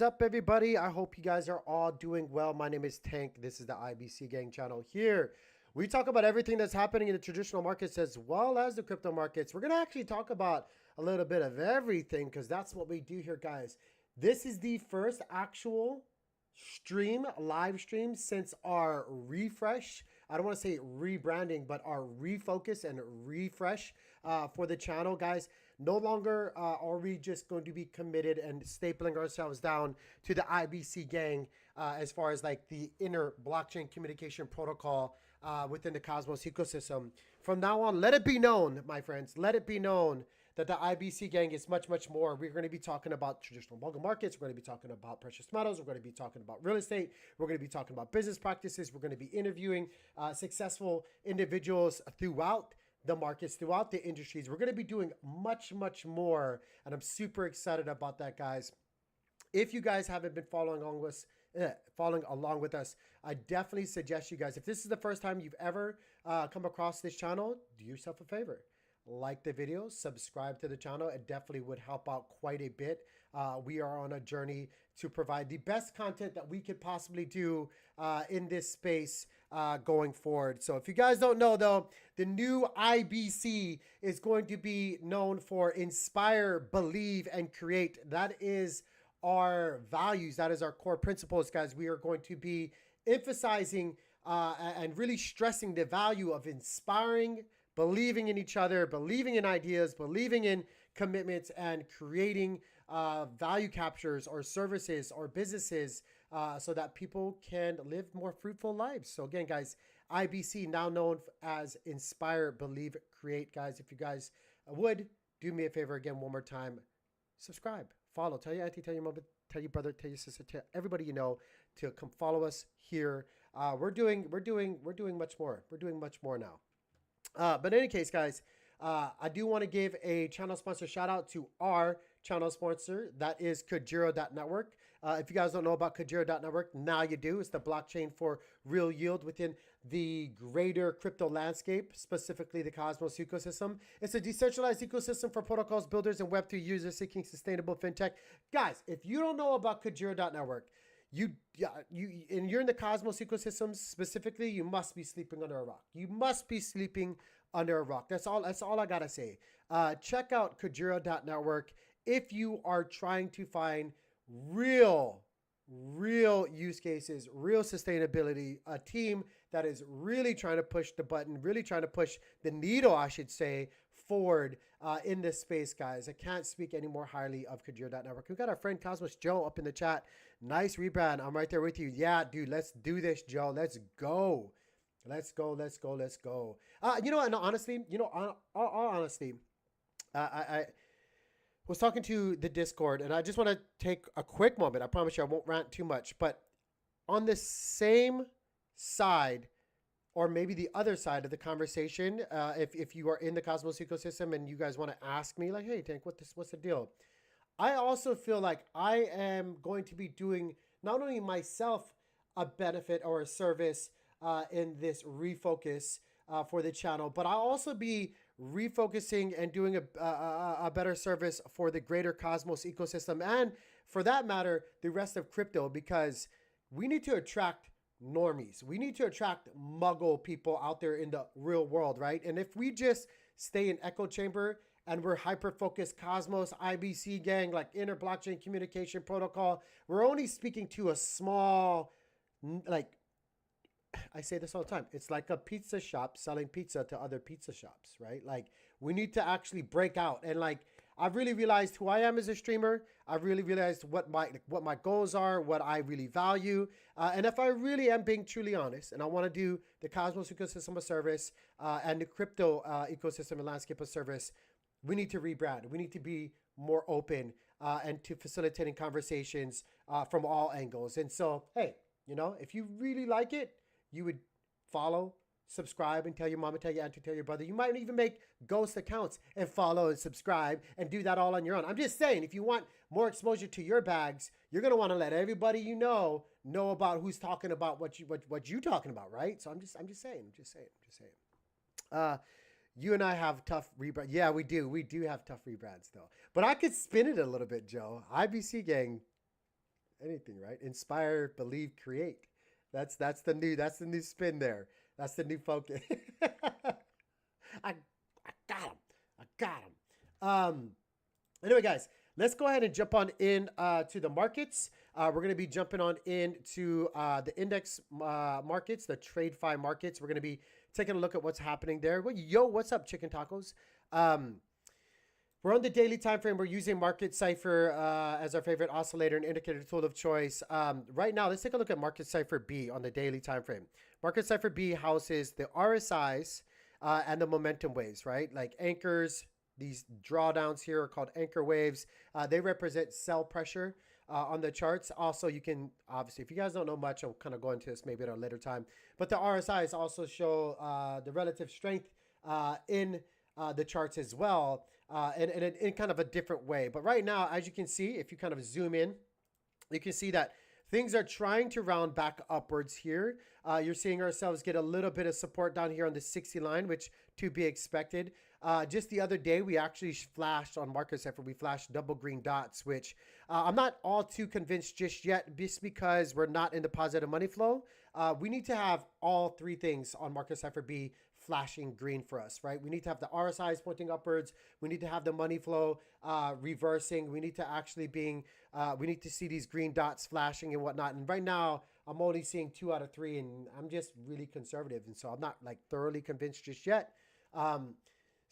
is up, everybody? I hope you guys are all doing well. My name is Tank. This is the IBC Gang channel. Here, we talk about everything that's happening in the traditional markets as well as the crypto markets. We're going to actually talk about a little bit of everything because that's what we do here, guys. This is the first actual live stream since our refresh. I don't want to say rebranding, but our refocus and refresh for the channel, guys. No longer are we just going to be committed and stapling ourselves down to the IBC gang as far as like the inner blockchain communication protocol within the Cosmos ecosystem. From now on, let it be known, my friends, let it be known that the IBC gang is much, much more. We're going to be talking about traditional bullion markets. We're going to be talking about precious metals. We're going to be talking about real estate. We're going to be talking about business practices. We're going to be interviewing successful individuals throughout the markets, throughout the industries. We're going to be doing much, much more. And I'm super excited about that, guys. If you guys haven't been following along with us, I definitely suggest you guys, if this is the first time you've ever come across this channel, do yourself a favor. Like the video, subscribe to the channel. It definitely would help out quite a bit. We are on a journey to provide the best content that we could possibly do in this space going forward. So if you guys don't know, though, the new IBC is going to be known for inspire, believe, and create. That is our values. That is our core principles, guys. We are going to be emphasizing and really stressing the value of inspiring, believing in each other, believing in ideas, believing in commitments, and creating value captures or services or businesses so that people can live more fruitful lives. So again, guys, IBC, now known as Inspire, Believe, Create. Guys, if you guys would, do me a favor again one more time. Subscribe, follow, tell your auntie, tell your mom, tell your brother, tell your sister, tell everybody you know to come follow us here. We're doing much more. We're doing much more now. But in any case, guys, I do want to give a channel sponsor shout out to our channel sponsor. That is Kajiro.network. If you guys don't know about Kajiro.network, now you do. It's the blockchain for real yield within the greater crypto landscape, specifically the Cosmos ecosystem. It's a decentralized ecosystem for protocols, builders, and Web3 users seeking sustainable fintech. Guys, if you don't know about Kajiro.network, and you're in the Cosmos ecosystem specifically, you must be sleeping under a rock. You must be sleeping under a rock. That's all I gotta say. Check out Kajiro.network if you are trying to find real use cases, real sustainability, a team that is really trying to push the button, really trying to push the needle, I should say, forward in this space, guys. I can't speak any more highly of Kajiro.network. We've got our friend Cosmos Joe up in the chat. Nice rebrand. I'm right there with you. Yeah, dude, let's do this, Joe. Let's go. Let's go. Let's go. Let's go. You know, and honestly, I was talking to the Discord, and I just want to take a quick moment. I promise you I won't rant too much, but on the same side, or maybe the other side of the conversation, if you are in the Cosmos ecosystem and you guys want to ask me like, hey, Tank, what's the deal? I also feel like I am going to be doing not only myself a benefit or a service in this refocus for the channel, but I'll also be refocusing and doing a better service for the greater Cosmos ecosystem, and for that matter, the rest of crypto, because we need to attract normies. We need to attract muggle people out there in the real world, right? And if we just stay in echo chamber and we're hyper-focused Cosmos, IBC gang, like inner blockchain communication protocol, we're only speaking to a small, like, I say this all the time. It's like a pizza shop selling pizza to other pizza shops, right? Like, we need to actually break out. And like, I've really realized who I am as a streamer. I've really realized what my goals are, what I really value. And if I really am being truly honest, and I want to do the Cosmos ecosystem of service and the crypto ecosystem and landscape of service, we need to rebrand. We need to be more open and to facilitating conversations from all angles. And so, hey, you know, if you really like it, you would follow, subscribe, and tell your mama, tell your auntie, tell your brother. You might even make ghost accounts and follow and subscribe and do that all on your own. I'm just saying, if you want more exposure to your bags, you're gonna want to let everybody you know about who's talking about what you talking about, right? So I'm just saying. You and I have tough rebrand. Yeah, we do. We do have tough rebrands though. But I could spin it a little bit, Joe. IBC gang. anything, right? Inspire, believe, create. That's the new spin there. That's the new focus. I I got him. I got him. Anyway, guys, let's go ahead and jump on in to the markets. We're going to be jumping on into the index markets, the TradeFi markets. We're going to be taking a look at what's happening there. Well, yo, what's up, chicken tacos? Um, we're on the daily time frame. We're using Market Cipher as our favorite oscillator and indicator tool of choice. Right now, let's take a look at Market Cipher B on the daily time frame. Market Cipher B houses the RSIs and the momentum waves, right? Like anchors. These drawdowns here are called anchor waves. They represent sell pressure on the charts. Also, you can, obviously, if you guys don't know much, I'll kind of go into this maybe at a later time. But the RSIs also show the relative strength in the charts as well, in kind of a different way. But right now, as you can see, if you kind of zoom in, you can see that things are trying to round back upwards here. You're seeing ourselves get a little bit of support down here on the 60 line, which to be expected. Just the other day, we actually flashed on Market Cipher. We flashed double green dots, which I'm not all too convinced just yet, just because we're not in the positive money flow. We need to have all three things on Market Cipher be flashing green for us, right? We need to have the RSIs pointing upwards. We need to have the money flow reversing. We need to actually we need to see these green dots flashing and whatnot. And right now, I'm only seeing 2 out of 3, and I'm just really conservative. And so I'm not like thoroughly convinced just yet.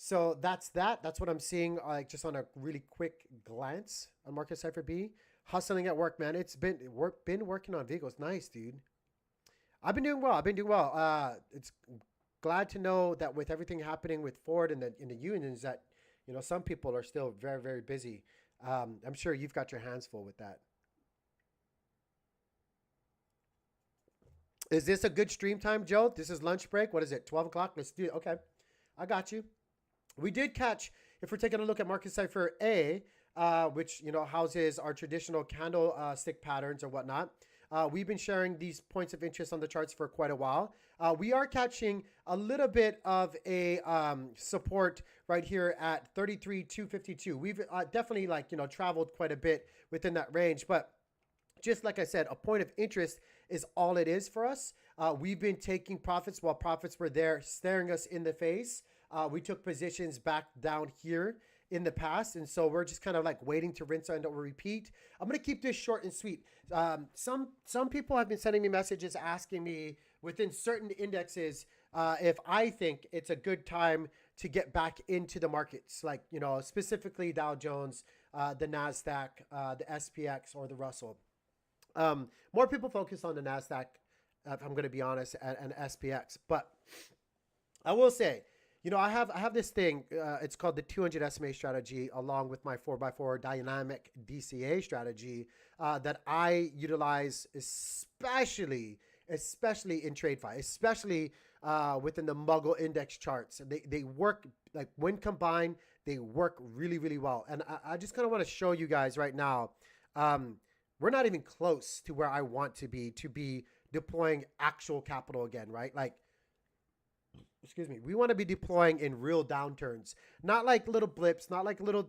So that's that. That's what I'm seeing, like just on a really quick glance on Market Cipher B. Hustling at work, man. It's been working on vehicles. Nice, dude. I've been doing well. It's glad to know that with everything happening with Ford and in the unions, that some people are still very, very busy. I'm sure you've got your hands full with that. Is this a good stream time, Joe? This is lunch break. What is it? 12 o'clock? Let's do it. Okay. I got you. We did catch, if we're taking a look at Market Cipher A, which, houses our traditional candle stick patterns or whatnot. We've been sharing these points of interest on the charts for quite a while. We are catching a little bit of a support right here at 33,252. We've definitely traveled quite a bit within that range, but just like I said, a point of interest is all it is for us. We've been taking profits while profits were there staring us in the face. We took positions back down here in the past, and so we're just kind of like waiting to rinse and repeat. I'm going to keep this short and sweet. Some people have been sending me messages asking me within certain indexes if I think it's a good time to get back into the markets, like specifically Dow Jones, the Nasdaq, the SPX, or the Russell. More people focus on the Nasdaq, if I'm going to be honest, and SPX, but I will say, I have this thing. It's called the 200 SMA strategy, along with my 4x4 dynamic DCA strategy that I utilize, especially in TradeFi, especially within the Muggle index charts. They work, like when combined, they work really, really well. And I just kind of want to show you guys right now. We're not even close to where I want to be deploying actual capital again, right? Like, excuse me, we want to be deploying in real downturns, not like little blips, not like little,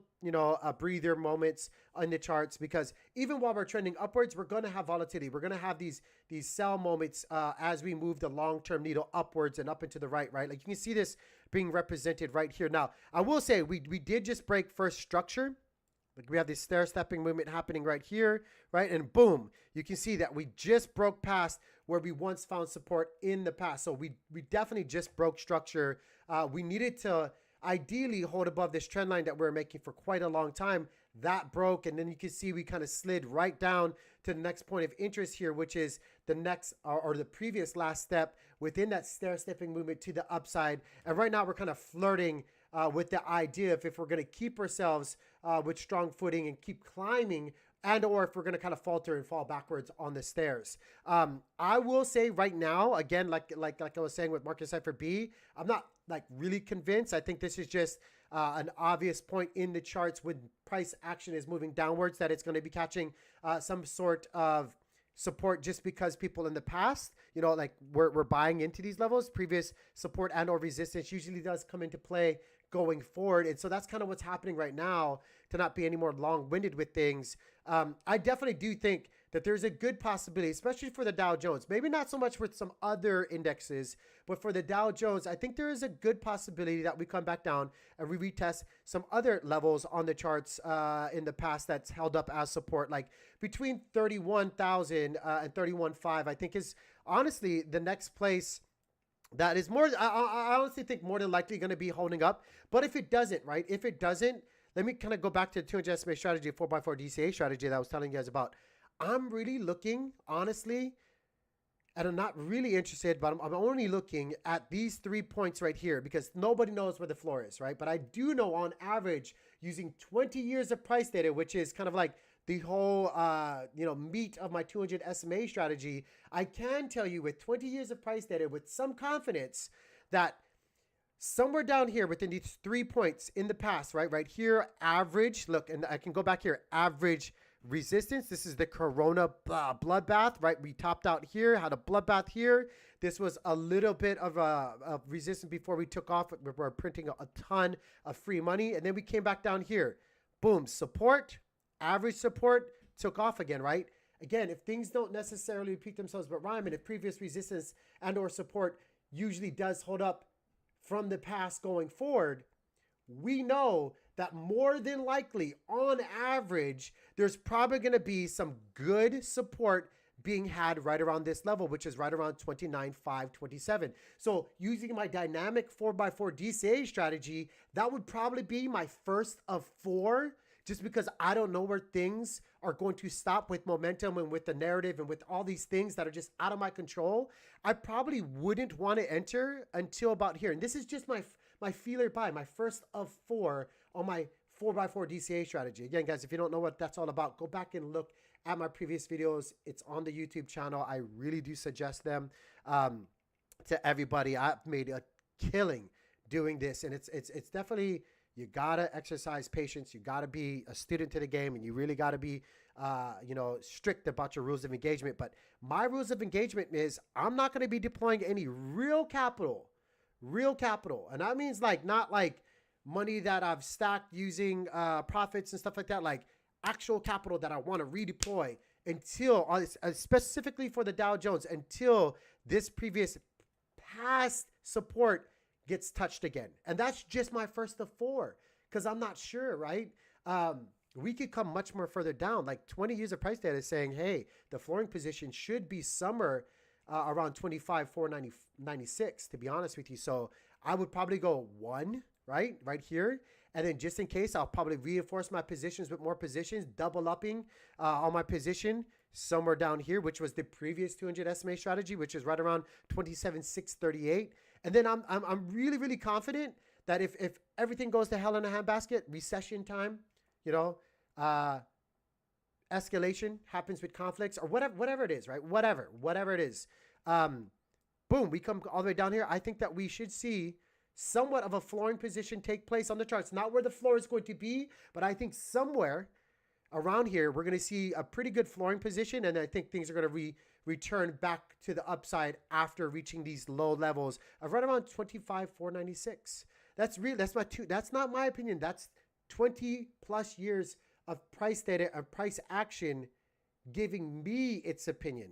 breather moments on the charts, because even while we're trending upwards, we're going to have volatility. We're going to have these sell moments as we move the long-term needle upwards and up and to the right? Like you can see this being represented right here. Now, I will say we did just break first structure. Like we have this stair-stepping movement happening right here, right? And boom, you can see that we just broke past where we once found support in the past. So we definitely just broke structure. We needed to ideally hold above this trend line that we were making for quite a long time. That broke, and then you can see we kind of slid right down to the next point of interest here, which is the next or the previous last step within that stair-stepping movement to the upside. And right now we're kind of flirting with the idea of if we're going to keep ourselves with strong footing and keep climbing, and or if we're going to kind of falter and fall backwards on the stairs. I will say right now, again, like I was saying with Market Cipher B, I'm not like really convinced. I think this is just an obvious point in the charts when price action is moving downwards that it's going to be catching some sort of support, just because people in the past, like we're buying into these levels. Previous support and or resistance usually does come into play going forward. And so that's kind of what's happening right now, to not be any more long-winded with things. I definitely do think that there's a good possibility, especially for the Dow Jones, maybe not so much with some other indexes, but for the Dow Jones, I think there is a good possibility that we come back down and we retest some other levels on the charts in the past that's held up as support, like between 31,000 and 31.5, I think is honestly the next place that is more, I honestly think more than likely going to be holding up. But if it doesn't, right, if it doesn't, let me kind of go back to the 200 SMA strategy, 4x4 DCA strategy that I was telling you guys about. I'm really looking, honestly, and I'm not really interested, but I'm only looking at these 3 points right here because nobody knows where the floor is, right? But I do know on average, using 20 years of price data, which is kind of like the whole, meat of my 200 SMA strategy, I can tell you with 20 years of price data with some confidence that somewhere down here within these 3 points in the past, right here, average, look, and I can go back here, average resistance. This is the Corona bloodbath, right? We topped out here, had a bloodbath here. This was a little bit of a resistance before we took off. We were printing a ton of free money. And then we came back down here. Boom, support, average support, took off again, right? Again, if things don't necessarily repeat themselves but rhyme, and if previous resistance and or support usually does hold up from the past going forward, we know that more than likely, on average, there's probably going to be some good support being had right around this level, which is right around 29,527. So using my dynamic 4x4 DCA strategy, that would probably be my first of 4, just because I don't know where things are going to stop with momentum and with the narrative and with all these things that are just out of my control. I probably wouldn't want to enter until about here. And this is just my feeler buy, my first of 4 on my 4x4 DCA strategy. Again, guys, if you don't know what that's all about, go back and look at my previous videos. It's on the YouTube channel. I really do suggest them to everybody. I've made a killing doing this, and it's definitely, you gotta exercise patience. You gotta be a student to the game, and you really gotta be strict about your rules of engagement. But my rules of engagement is I'm not going to be deploying any real capital, and that means like not like money that I've stacked using profits and stuff like that, like actual capital that I want to redeploy until, specifically for the Dow Jones, until this previous past support gets touched again. And that's just my first of 4, because I'm not sure, right? We could come much more further down. Like 20 years of price data is saying, hey, the flooring position should be somewhere around 25,496, to be honest with you. So I would probably go 1, right here. And then just in case, I'll probably reinforce my positions with more positions, double upping on my position somewhere down here, which was the previous 200 SMA strategy, which is right around 27,638. And then I'm really, really confident that if everything goes to hell in a handbasket, recession time, escalation happens with conflicts or whatever it is, right? Whatever it is. Boom, we come all the way down here. I think that we should see somewhat of a flooring position take place on the charts. Not where the floor is going to be, but I think somewhere around here, we're going to see a pretty good flooring position. And I think things are going to return back to the upside after reaching these low levels of right around 25,496. That's not my opinion. That's 20 plus years of price data and price action giving me its opinion.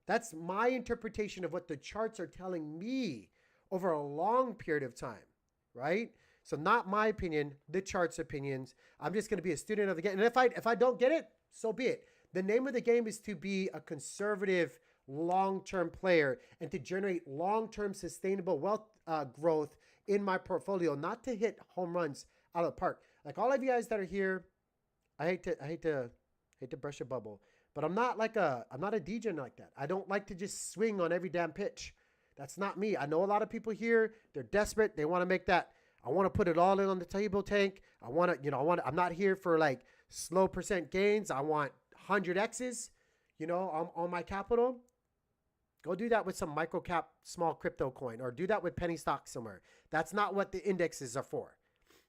That's my interpretation of what the charts are telling me over a long period of time, right? So not my opinion, the chart's opinions. I'm just going to be a student of the game. And if I don't get it, so be it. The name of the game is to be a conservative long-term player and to generate long-term sustainable wealth growth in my portfolio, not to hit home runs out of the park. Like all of you guys that are here, I hate to burst your bubble, but I'm not a DJ like that. I don't like to just swing on every damn pitch. That's not me. I know a lot of people here, they're desperate. They want to make that. I want to put it all in on the table, Tank. I'm not here for like slow percent gains. I want 100X's, on my capital. Go do that with some micro cap small crypto coin, or do that with penny stock somewhere. That's not what the indexes are for.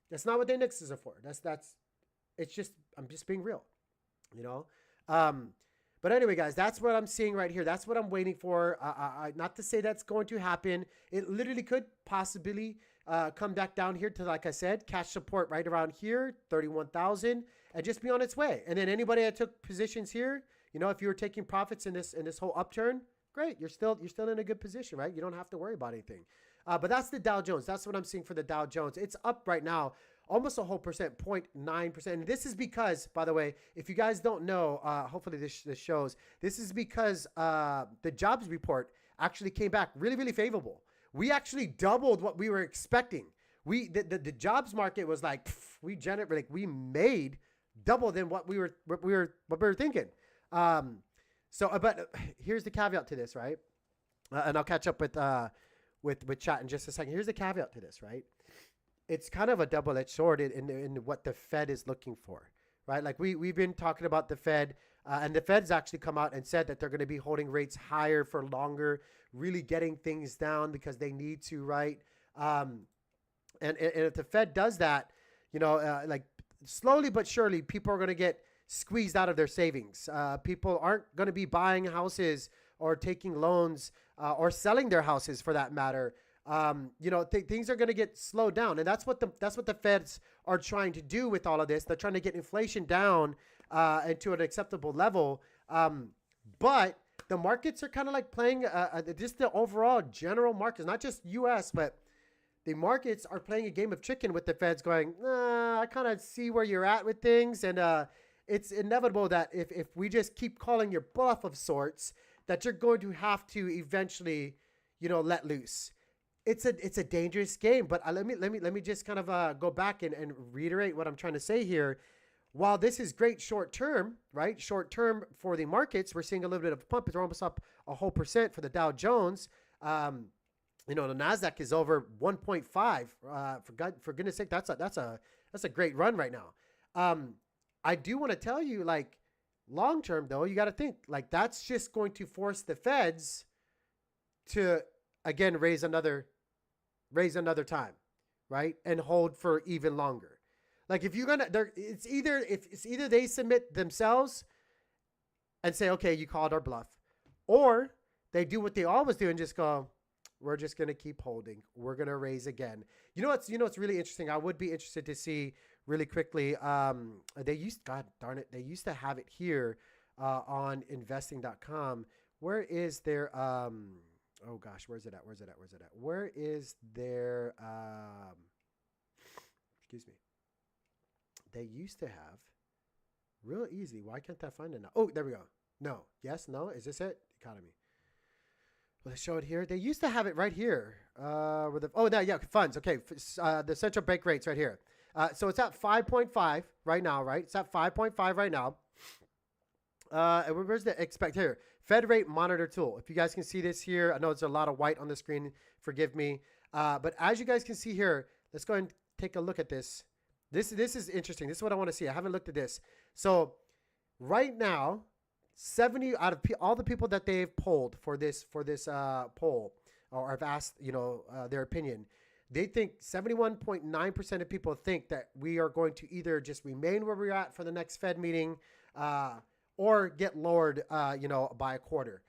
That's not what the indexes are for. I'm just being real, But anyway, guys, that's what I'm seeing right here. That's what I'm waiting for. Not to say that's going to happen. It literally could possibly come back down here to, like I said, cash support right around here, 31,000, and just be on its way. And then anybody that took positions here, You know, if you were taking profits in this whole upturn, great. You're still in a good position, right? You don't have to worry about anything. But that's the Dow Jones. That's what I'm seeing for the Dow Jones. It's up right now, almost a whole percent, 0.9%. And this is because, by the way, if you guys don't know, hopefully this shows, this is because the jobs report actually came back really, really favorable. We actually doubled what we were expecting. The jobs market was like, we made double than what we were thinking. But here's the caveat to this, right? And I'll catch up with chat in just a second. Here's the caveat to this, right? It's kind of a double-edged sword in what the Fed is looking for, right? Like we've been talking about the Fed, and the Fed's actually come out and said that they're going to be holding rates higher for longer, really getting things down because they need to, right? And if the Fed does that, you know, like slowly but surely, people are going to get squeezed out of their savings. People aren't going to be buying houses or taking loans or selling their houses for that matter. You know, things are going to get slowed down, and that's what the Feds are trying to do with all of this. They're trying to get inflation down and to an acceptable level. But the markets are kind of like playing just the overall general markets, not just U.S., but the markets are playing a game of chicken with the Feds going, I kind of see where you're at with things. And it's inevitable that if we just keep calling your bluff of sorts, that you're going to have to eventually, you know, let loose. It's a dangerous game, but let me just kind of go back and reiterate what I'm trying to say here. While this is great short term, right? Short term for the markets, we're seeing a little bit of a pump. It's almost up a whole percent for the Dow Jones. You know, the Nasdaq is over 1.5. For goodness sake, that's a great run right now. I do want to tell you, like, long term though, you got to think like that's just going to force the Feds to again raise another time, right? And hold for even longer. Like if you're gonna, it's either they submit themselves and say, okay, you called our bluff, or they do what they always do and just go, we're just gonna keep holding. We're gonna raise again. You know what's really interesting? I would be interested to see really quickly. God darn it, they used to have it here on investing.com. Where is their oh gosh, where's it at? Where is their excuse me. They used to have real easy. Why can't I find it now? Oh, there we go. No. Yes. No. Is this it? Economy. Will they show it here? They used to have it right here. Funds. Okay. The central bank rates right here. So it's at 5.5 right now, right? It's at 5.5 right now. And where's the expect here? Fed rate monitor tool. If you guys can see this here, I know there's a lot of white on the screen. Forgive me. But as you guys can see here, let's go and take a look at this. This is interesting. This is what I want to see. I haven't looked at this. So right now, 70 out of all the people that they've polled for this poll or have asked, you know, their opinion, they think 71.9% of people think that we are going to either just remain where we're at for the next Fed meeting or get lowered, you know, by a quarter.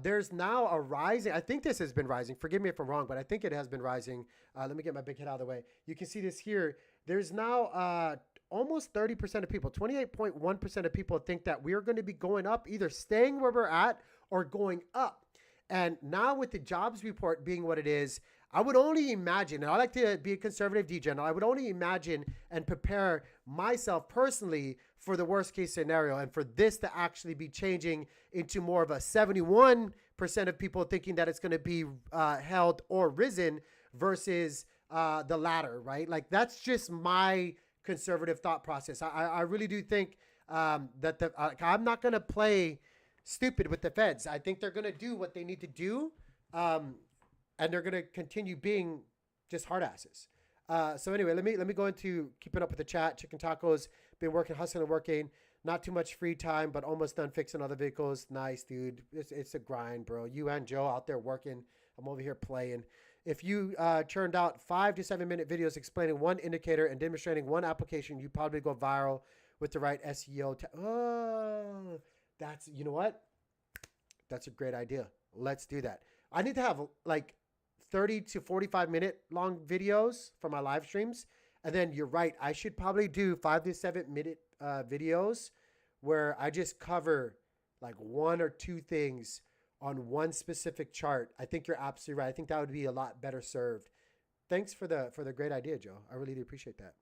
There's now a rising. I think this has been rising. Forgive me if I'm wrong, but I think it has been rising. Let me get my big head out of the way. You can see this here. There's now almost 30% of people, 28.1% of people think that we're going to be going up, either staying where we're at or going up. And now with the jobs report being what it is, I would only imagine, and I like to be a conservative degen, I would only imagine and prepare myself personally for the worst case scenario and for this to actually be changing into more of a 71% of people thinking that it's going to be held or risen versus the latter, right? Like that's just my conservative thought process. I really do think that I'm not going to play stupid with the Feds. I think they're going to do what they need to do. And they're going to continue being just hard asses. So anyway, let me go into keeping up with the chat. Chicken Tacos, been working, hustling and working. Not too much free time, but almost done fixing other vehicles. Nice, dude. It's a grind, bro. You and Joe out there working. I'm over here playing. If you churned out 5 to 7 minute videos explaining one indicator and demonstrating one application, you probably go viral with the right SEO. That's, you know what? That's a great idea. Let's do that. I need to have like 30 to 45 minute long videos for my live streams. And then you're right. I should probably do 5 to 7 minute videos where I just cover like one or two things on one specific chart, I think you're absolutely right. I think that would be a lot better served. Thanks for the great idea, Joe. I really do appreciate that.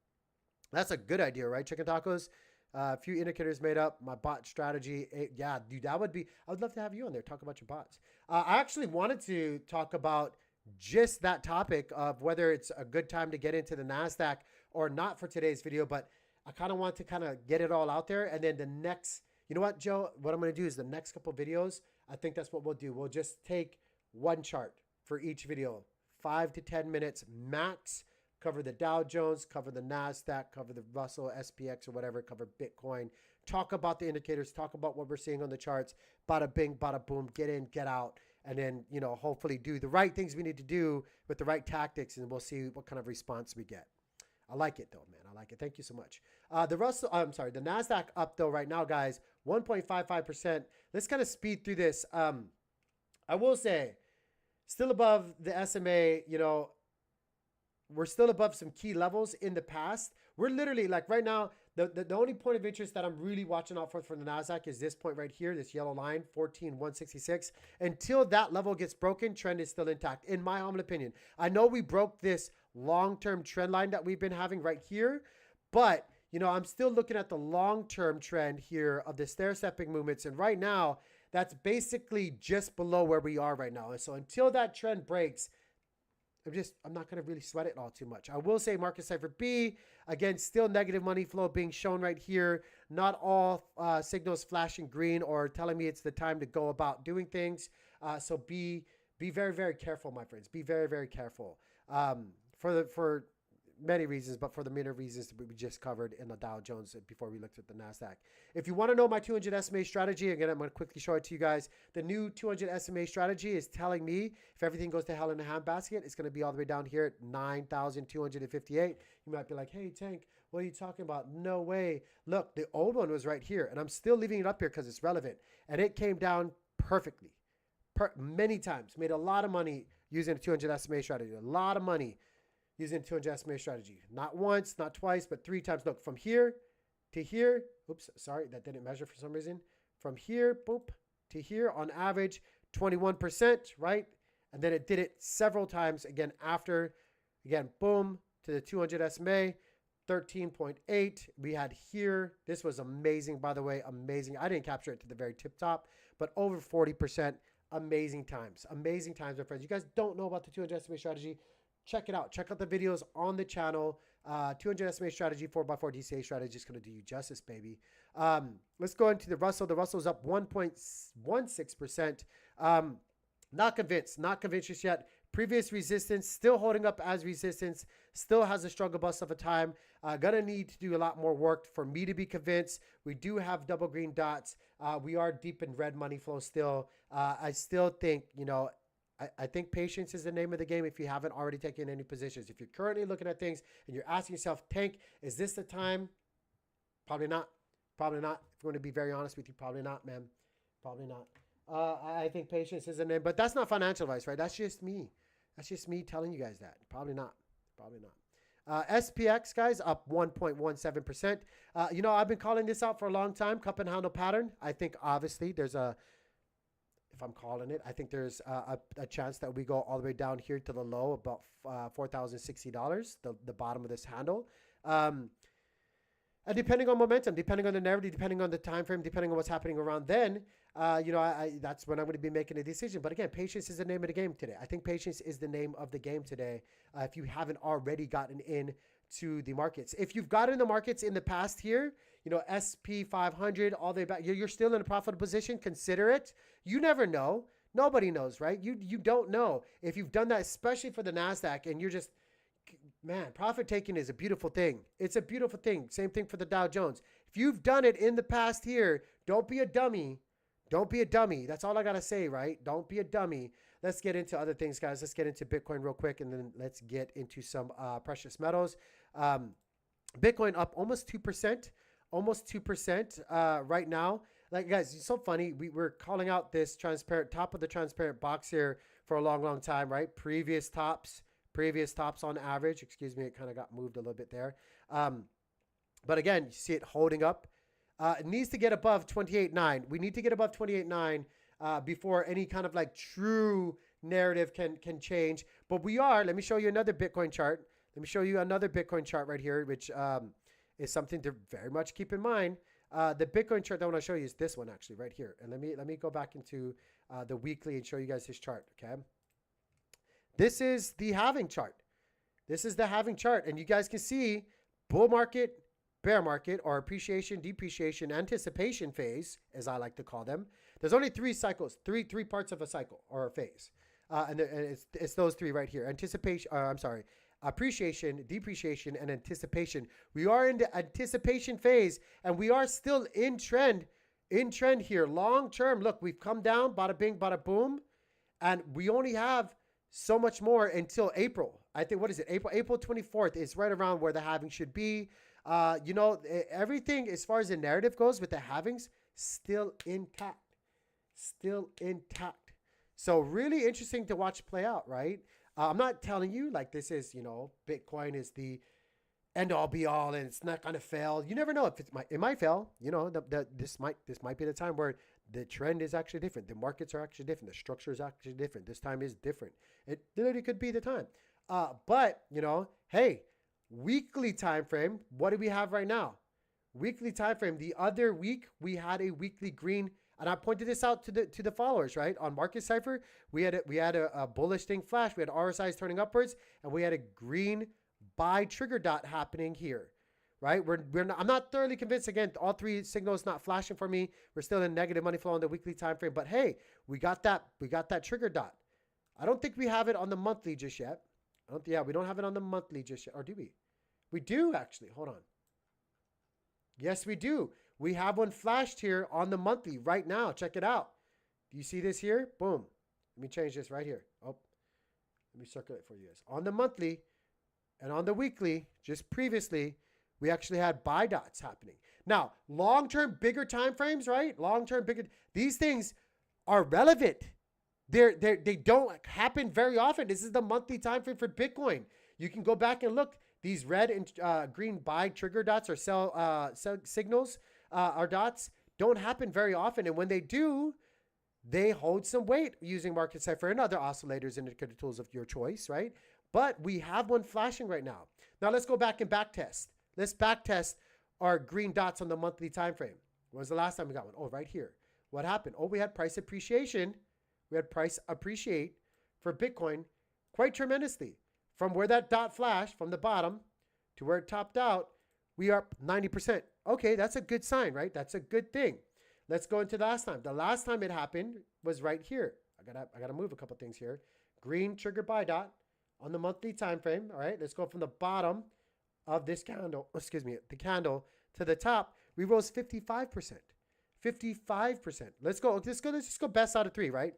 That's a good idea, right? Chicken tacos. A few indicators made up. My bot strategy. Yeah, dude, that would be. I would love to have you on there. Talk about your bots. I actually wanted to talk about just that topic of whether it's a good time to get into the NASDAQ or not for today's video, but I kind of want to kind of get it all out there. And then the next, you know what, Joe? What I'm going to do is the next couple videos, I think that's what we'll do. We'll just take one chart for each video, 5 to 10 minutes max. Cover the Dow Jones, cover the NASDAQ, cover the Russell, SPX or whatever, cover Bitcoin, talk about the indicators, talk about what we're seeing on the charts, bada bing, bada boom, get in, get out, and then, you know, hopefully do the right things we need to do with the right tactics, and we'll see what kind of response we get. I like it though, man. I like it. Thank you so much. The NASDAQ up though right now, guys, 1.55%. Let's kind of speed through this. I will say, still above the SMA, you know, we're still above some key levels in the past. We're literally like right now, the only point of interest that I'm really watching out for the NASDAQ is this point right here, this yellow line, 14,166. Until that level gets broken, trend is still intact, in my humble opinion. I know we broke this long-term trend line that we've been having right here, but you know, I'm still looking at the long-term trend here of the stair-stepping movements. And right now, that's basically just below where we are right now. And so until that trend breaks, I'm not going to really sweat it all too much. I will say Market Cipher B, again, still negative money flow being shown right here. Not all signals flashing green or telling me it's the time to go about doing things. So be very, very careful, my friends. Be very, very careful for many reasons, but for the minor reasons that we just covered in the Dow Jones before we looked at the NASDAQ. If you want to know my 200 SMA strategy, again, I'm going to quickly show it to you guys. The new 200 SMA strategy is telling me if everything goes to hell in a handbasket, it's going to be all the way down here at 9,258. You might be like, hey, Tank, what are you talking about? No way. Look, the old one was right here, and I'm still leaving it up here because it's relevant. And it came down perfectly, many times. Made a lot of money using the 200 SMA strategy. A lot of money using 200 SMA strategy. Not once, not twice, but 3 times. Look, from here to here. Oops, sorry, that didn't measure for some reason. From here, boop, to here, on average, 21%, right? And then it did it several times again after. Again, boom, to the 200 SMA, 13.8. We had here. This was amazing, by the way, amazing. I didn't capture it to the very tip top, but over 40%. Amazing times. Amazing times, my friends. You guys don't know about the 200 SMA strategy. Check it out. Check out the videos on the channel. 200 SMA strategy, 4x4 DCA strategy is going to do you justice, baby. Let's go into the Russell. The Russell's up 1.16%. Not convinced. Not convinced just yet. Previous resistance still holding up as resistance. Still has a struggle bus of a time. Gonna need to do a lot more work for me to be convinced. We do have double green dots. We are deep in red money flow still. I still think, you know, I think patience is the name of the game if you haven't already taken any positions. If you're currently looking at things and you're asking yourself, Tank, is this the time? Probably not. Probably not. If I'm going to be very honest with you, probably not, man. Probably not. I think patience is the name, but that's not financial advice, right? That's just me. That's just me telling you guys that. Probably not. Probably not. SPX, guys, up 1.17%. You know, I've been calling this out for a long time, cup and handle pattern. I think, obviously, there's a... If I'm calling it, I think there's a chance that we go all the way down here to the low, about $4,060, the bottom of this handle. And depending on momentum, depending on the narrative, depending on the time frame, depending on what's happening around then, you know, that's when I'm going to be making a decision. But again, patience is the name of the game today. I think patience is the name of the game today. If you haven't already gotten in to the markets, if you've gotten in the markets in the past here, you know, SP 500 all the way back, you're still in a profitable position. Consider it. You never know. Nobody knows, right? You don't know if you've done that, especially for the NASDAQ, and you're just, man, profit taking is a beautiful thing. It's a beautiful thing. Same thing for the Dow Jones. If you've done it in the past here, don't be a dummy. Don't be a dummy. That's all I got to say, right? Don't be a dummy. Let's get into other things, guys. Let's get into Bitcoin real quick, and then let's get into some precious metals. Bitcoin up almost 2%. Almost 2% right now. Like, guys, it's so funny. We're calling out this transparent top of the transparent box here for a long, long time, right? Previous tops on average. Excuse me, it kind of got moved a little bit there. But again, you see it holding up. It needs to get above 28.9. We need to get above 28.9 before any kind of like true narrative can change. But we are. Let me show you another Bitcoin chart. Let me show you another Bitcoin chart right here, which is something to very much keep in mind. The Bitcoin chart that I want to show you is this one actually right here. And let me go back into the weekly and show you guys this chart. Okay. This is the halving chart. This is the halving chart, and you guys can see bull market, bear market, or appreciation, depreciation, anticipation phase, as I like to call them. There's only three cycles, three parts of a cycle or a phase, and it's those three right here. Anticipation. Appreciation, depreciation, and anticipation. We are in the anticipation phase, and we are still in trend here, long term. Look, we've come down, bada bing, bada boom, and we only have so much more until April. I think, what is it? April 24th is right around where the halving should be. You know, everything as far as the narrative goes with the halvings, still intact. Still intact. So really interesting to watch play out, right? I'm not telling you like this is, you know, Bitcoin is the end all be all and it's not going to fail. You never know if it might fail. You know, this might be the time where the trend is actually different. The markets are actually different. The structure is actually different. This time is different. It literally could be the time. But, you know, hey, weekly time frame, what do we have right now? Weekly time frame. The other week we had a weekly green, and I pointed this out to the followers, right? On Market Cipher, we had a bullish thing flash. We had RSIs turning upwards, and we had a green buy trigger dot happening here, right? I'm not thoroughly convinced. Again, all three signals not flashing for me. We're still in negative money flow on the weekly time frame, but hey, we got that trigger dot. I don't think we have it on the monthly just yet. We don't have it on the monthly just yet, or do we? We do actually. Hold on. Yes, we do. We have one flashed here on the monthly right now. Check it out. Do you see this here? Boom. Let me change this right here. Oh, let me circle it for you guys. On the monthly and on the weekly, just previously, we actually had buy dots happening. Now, long-term, bigger time frames, right? Long-term, bigger. These things are relevant. They don't happen very often. This is the monthly time frame for Bitcoin. You can go back and look. These red and green buy trigger dots or sell signals or dots don't happen very often. And when they do, they hold some weight using Market Cipher and other oscillators and indicator tools of your choice, right? But we have one flashing right now. Now let's go back and back test. Let's back test our green dots on the monthly time frame. When was the last time we got one? Oh, right here. What happened? Oh, we had price appreciation. We had price appreciate for Bitcoin quite tremendously. From where that dot flashed from the bottom to where it topped out, we are up 90%. Okay, that's a good sign, right? That's a good thing. Let's go into the last time. The last time it happened was right here. I gotta move a couple things here. Green trigger buy dot on the monthly time frame. All right, let's go from the bottom of this candle, the candle to the top. We rose 55%. 55%. Let's just go best out of three, right?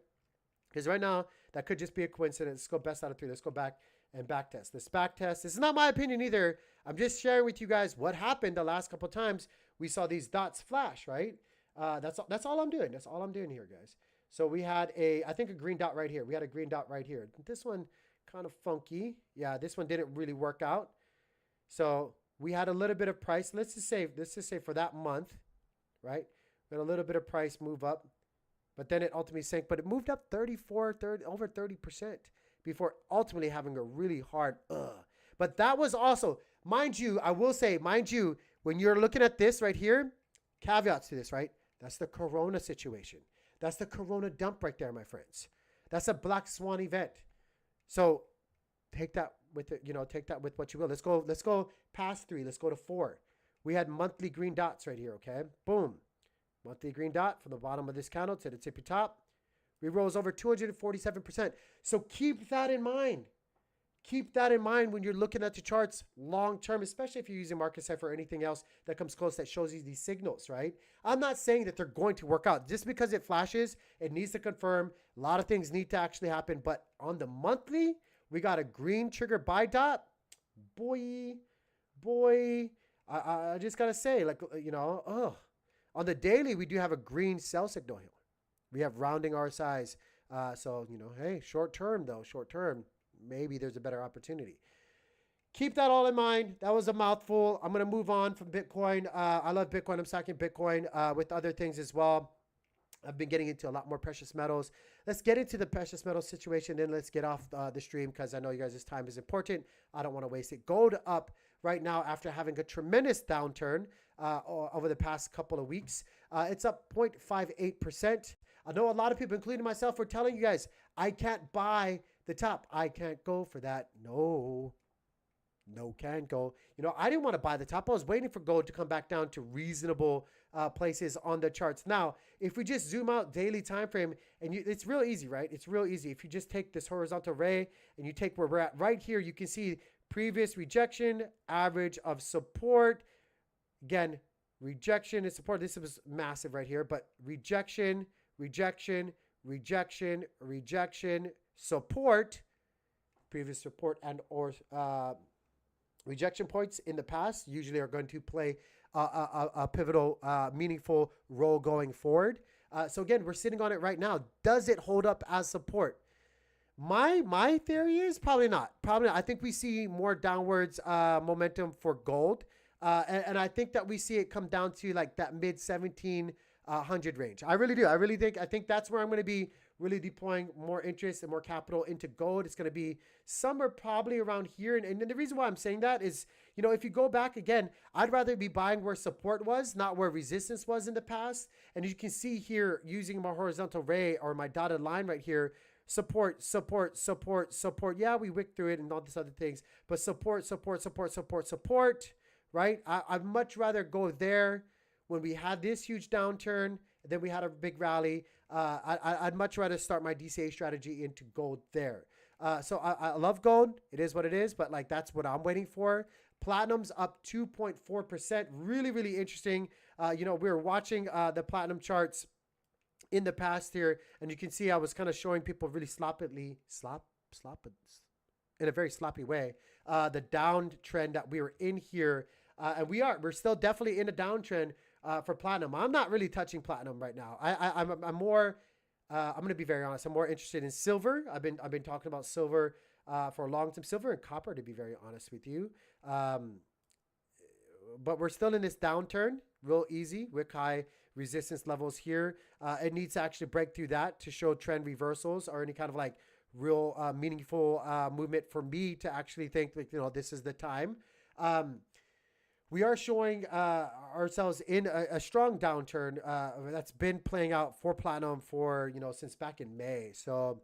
Because right now that could just be a coincidence. Let's go best out of three. Let's go back and back test. This back test, this is not my opinion either. I'm just sharing with you guys what happened the last couple of times we saw these dots flash, right? That's all I'm doing. That's all I'm doing here, guys. So we had I think a green dot right here. We had a green dot right here. This one kind of funky. Yeah, this one didn't really work out. So we had a little bit of price. Let's just say for that month, right? We had a little bit of price move up, but then it ultimately sank. But it moved up over 30%. Before ultimately having a really hard But that was also, mind you, I will say, when you're looking at this right here, caveats to this, right? That's the Corona situation. That's the Corona dump right there, my friends. That's a black swan event. So take that with it, take that with what you will. Let's go past 3. Let's go to 4. We had monthly green dots right here, okay? Boom. Monthly green dot from the bottom of this candle to the tippy top. We rose over 247%. So keep that in mind. Keep that in mind when you're looking at the charts long term, especially if you're using Market Cipher or anything else that comes close that shows you these signals, right? I'm not saying that they're going to work out. Just because it flashes, it needs to confirm. A lot of things need to actually happen. But on the monthly, we got a green trigger buy dot. Boy, I just got to say, on the daily, we do have a green sell signal here. We have rounding our size. So, hey, short term, maybe there's a better opportunity. keep that all in mind. That was a mouthful. I'm going to move on from Bitcoin. I love Bitcoin. I'm stacking Bitcoin with other things as well. I've been getting into a lot more precious metals. Let's get into the precious metal situation and let's get off the stream because I know you guys' time is important. I don't want to waste it. Gold up right now after having a tremendous downturn over the past couple of weeks. It's up 0.58%. I know a lot of people, including myself, were telling you guys, I can't buy the top. I can't go for that. No, can't go. You know, I didn't want to buy the top. I was waiting for gold to come back down to reasonable places on the charts. Now, if we just zoom out daily time frame, and it's real easy, right? It's real easy. If you just take this horizontal ray and you take where we're at right here, you can see previous rejection, average of support. Again, rejection and support. This was massive right here, but rejection, rejection, rejection, rejection, support, previous support and or rejection points in the past usually are going to play a pivotal, meaningful role going forward. So again, we're sitting on it right now. Does it hold up as support? My theory is probably not. Probably not. I think we see more downwards momentum for gold. And I think that we see it come down to like that mid 1700 range. I really do. I think that's where I'm going to be really deploying more interest and more capital into gold. It's going to be somewhere probably around here. And the reason why I'm saying that is, you know, if you go back again, I'd rather be buying where support was, not where resistance was in the past. And you can see here using my horizontal ray or my dotted line right here, support, support, support, support. Yeah, we wick through it and all these other things, but support, support, support, support, support, right? I'd much rather go there when we had this huge downturn, then we had a big rally. I'd much rather start my DCA strategy into gold there. So I love gold. It is what it is, but like that's what I'm waiting for. Platinum's up 2.4%. Really, really interesting. You know, we were watching the platinum charts in the past here, and you can see I was kind of showing people really in a very sloppy way, the downtrend that we were in here. And we're still definitely in a downtrend for platinum. I'm not really touching platinum right now. I'm more, I'm going to be very honest. I'm more interested in silver. I've been talking about silver for a long time. Silver and copper, to be very honest with you. But we're still in this downturn, real easy, wick high resistance levels here. It needs to actually break through that to show trend reversals or any kind of like real meaningful movement for me to actually think like, you know, this is the time. We are showing ourselves in a strong downturn that's been playing out for platinum for, you know, since back in May. So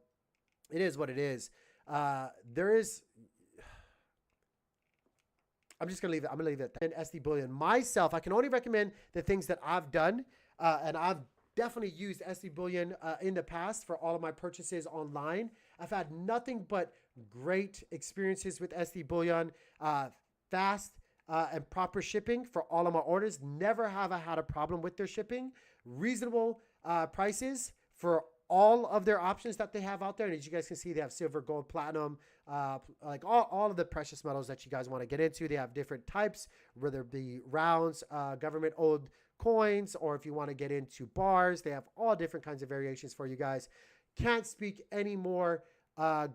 it is what it is. There is, I'm just going to leave it. I'm going to leave it. And SD Bullion myself, I can only recommend the things that I've done. And I've definitely used SD Bullion in the past for all of my purchases online. I've had nothing but great experiences with SD Bullion, fast, and proper shipping for all of my orders. Never have I had a problem with their shipping. Reasonable prices for all of their options that they have out there. And as you guys can see, they have silver, gold, platinum, like all of the precious metals that you guys want to get into. They have different types, whether it be rounds, government owned coins, or if you want to get into bars, they have all different kinds of variations for you guys. Can't speak any more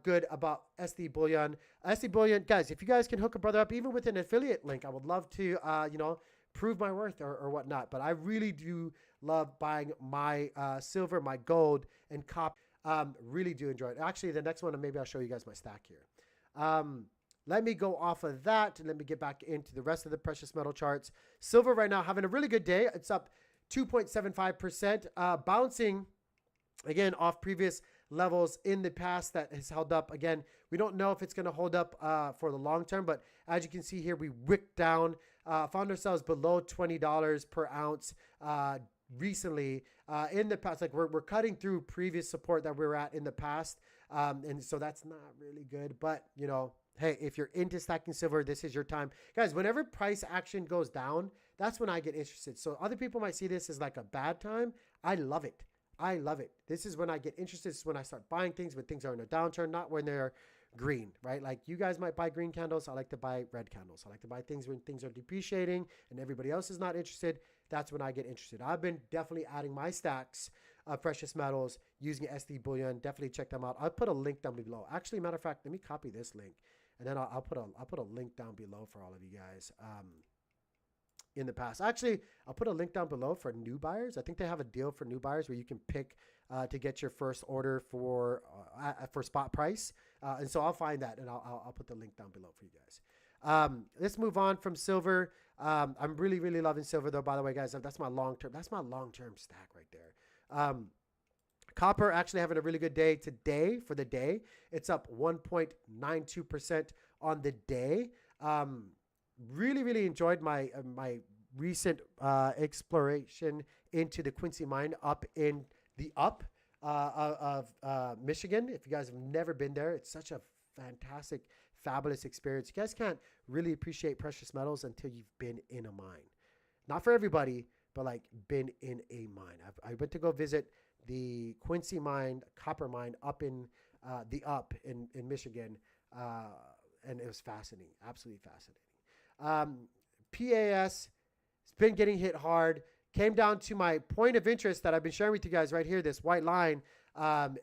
good about SD Bullion. SD Bullion, guys, if you guys can hook a brother up, even with an affiliate link, I would love to, you know, prove my worth or whatnot. But I really do love buying my silver, my gold, and copper. Really do enjoy it. Actually, the next one, maybe I'll show you guys my stack here. Let me go off of that and let me get back into the rest of the precious metal charts. Silver right now having a really good day. It's up 2.75%, bouncing again off previous levels in the past that has held up. Again, we don't know if it's going to hold up for the long term, but as you can see here, we wicked down, found ourselves below $20 per ounce recently in the past. Like we're cutting through previous support that we were at in the past, and so that's not really good. But you know, hey, if you're into stacking silver, this is your time, guys. Whenever price action goes down, that's when I get interested. So other people might see this as like a bad time. I love it. I love it. This is when I get interested. This is when I start buying things when things are in a downturn, not when they're green, right? Like you guys might buy green candles. I like to buy red candles. I like to buy things when things are depreciating and everybody else is not interested. That's when I get interested. I've been definitely adding my stacks of precious metals using SD Bullion. Definitely check them out. I'll put a link down below. Actually, matter of fact, let me copy this link and then I'll put a link down below for all of you guys. In the past, actually, I'll put a link down below for new buyers. I think they have a deal for new buyers where you can pick to get your first order for spot price, and so I'll find that and I'll put the link down below for you guys. Let's move on from silver. I'm really loving silver though. By the way, guys, that's my long term. That's my long term stack right there. Copper actually having a really good day today. For the day, it's up 1.92% on the day. Really enjoyed my recent exploration into the Quincy mine up in the of Michigan. If you guys have never been there, it's such a fantastic, fabulous experience. You guys can't really appreciate precious metals until you've been in a mine. Not for everybody, but like been in a mine. I went to go visit the Quincy mine, copper mine up in in Michigan, and it was fascinating, absolutely fascinating. PAS, it's been getting hit hard. Came down to my point of interest that I've been sharing with you guys right here, this white line.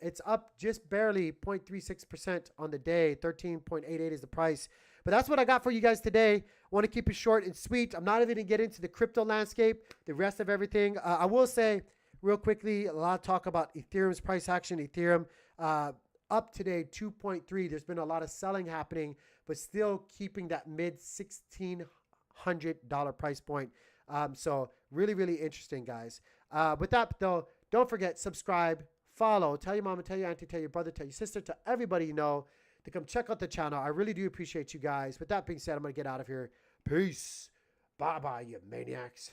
It's up just barely 0.36% on the day. 13.88 is the price. But that's what I got for you guys today. I want to keep it short and sweet. I'm not even going to get into the crypto landscape, the rest of everything. I will say real quickly, a lot of talk about Ethereum's price action. Ethereum up today, 2.3. There's been a lot of selling happening, but still keeping that mid $1,600 price point. So really interesting, guys. With that, though, don't forget, subscribe, follow, tell your mama, tell your auntie, tell your brother, tell your sister, tell everybody you know to come check out the channel. I really do appreciate you guys. With that being said, I'm going to get out of here. Peace. Bye-bye, you maniacs.